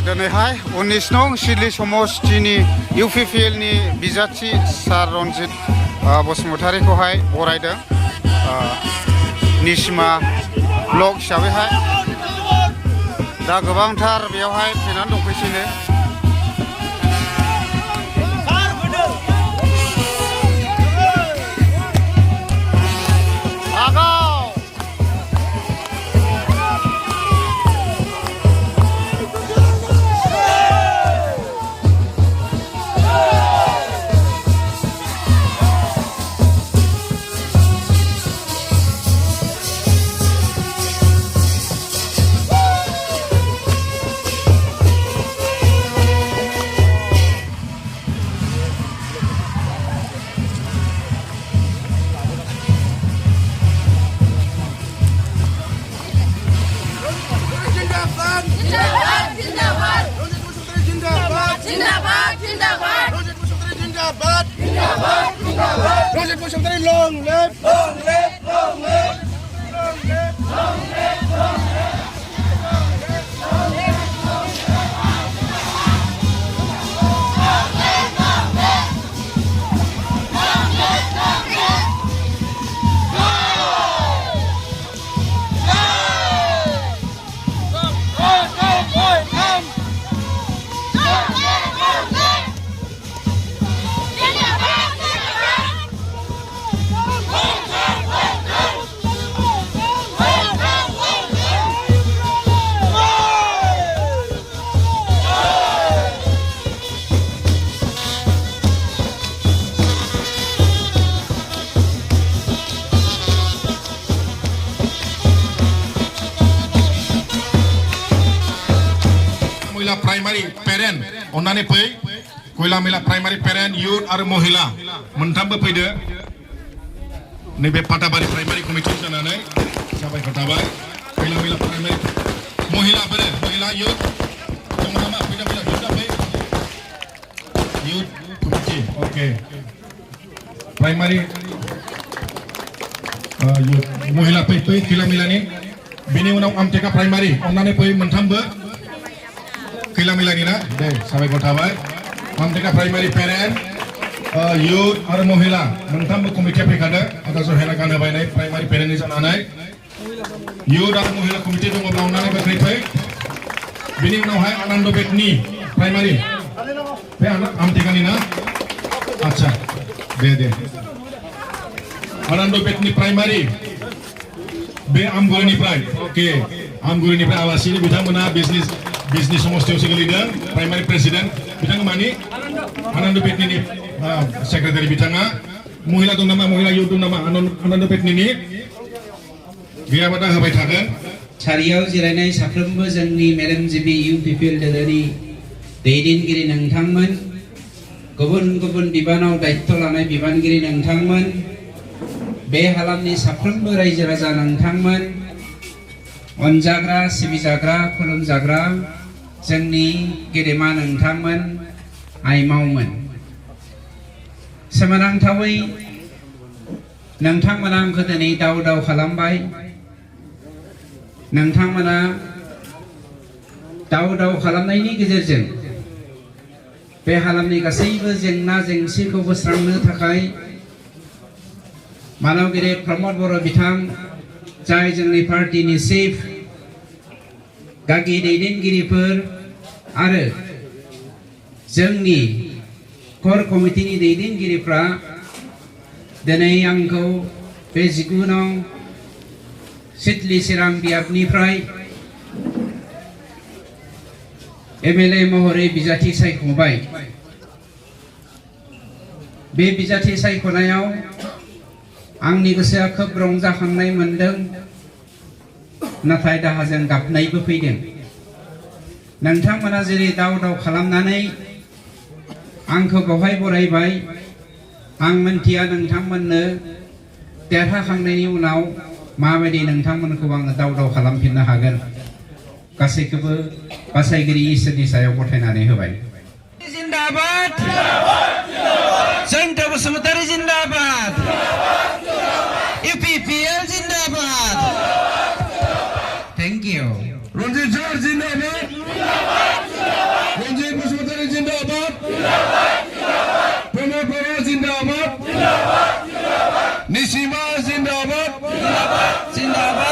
दिनैहाय 19 नं Siddeley समष्टिनि UPPL नि बिजाथि सार रन्जित बसुमतारीखौहाय बरायदों निसिमा ब्लक हिसाबैहाय दा गोबांथार बेयावहाय फैनानै दंफैसैनो Rojek Bosumtari long live, long live, long live, long live, long live, long live. Primary parent onane pay koila mila primary parent youth aru mohila montamba payde nebe patabari primary committee jananai sabai patabai koila mila primary mohila bere mohila youth jomama payda mila juda pay youth committee okay primary youth mohila pay koila mila ni bini unau amteka primary onane pay montamba Kila Milanina, deh, sampai kota baik. Mamteka primary parent, youth, aru mohila, mentam komite pekada, atau sohela kana baik naik primary parent ni sana naik. Youth aru mohila komite tu ngobrol nane berkait baik. Bini unau hai Anando Betni primary. Pe amteka ni na, acha, deh. Anando Betni primary. Be Amgurani pride, okay. Amgurani pride awasi ni bisa mana bisnis. Bisnis Somostio Leader, Primary President, Bitanga Mani, Anando Petnini, Secretary Bitanga, Mohila Tunama, Mohila Yutunama, Anando Petnini, Giabata Habitagan, Chariau Ziranai Sakrumbo Zangni, Madam Zibi, UPPL Dadari, Daidin Girin and Tangman, Gobun Bibano, Daitolanai Biban Girin and Tangman, Be Halamni Sakrumbo Rajarazan and Tangman, Onjagra, Sibizagra, Kolum Zagra, Zengni, Gedeman and Tangman, I Mauman. Samarang Tawi, Nangtangmanam Kutani, Dau Halambai, Nangtangmana, Dau Halamani Gizerzen, Be Halamni Gasiva, Zengna, Zeng Siko was Rang Takai, Manogere, Promote Boro Bitang. Jai Jengli Party ni safe Gagi Daidin Giripur Are Jengni Core Committee ni Daidin Giripra Denai Angko Peziguno Sitli Siram Biabni Prai MLA Mohore Bizati Sai Kumbai Be Bizati Sai Konayau Angni gosoa खोब रंजाखांनाय मोनदों नाथाय दाहाजों गाबनायबो फैदों नोंथांमोना जेरै दाव खालामनानै आंखौ बेवहाय बरायबाय आं मोनथिया नोंथांमोननो देरहाखांनायनि उनाव माबायदि नोंथांमोनखौ आङो दाव खालामफिननो हागोन गासैखौबो बासायगिरि इसोरनि सायाव गथायनानै होबाय जिन्दाबाद जयन्त बसुमतारी जिन्दाबाद UPPL जिंदाबाद थैंक यू Rojek George जिंदाबाद रंजित बसुमतारी जिंदाबाद प्रमोद बर' जिंदाबाद निसिमा जिंदाबाद जिंदाबाद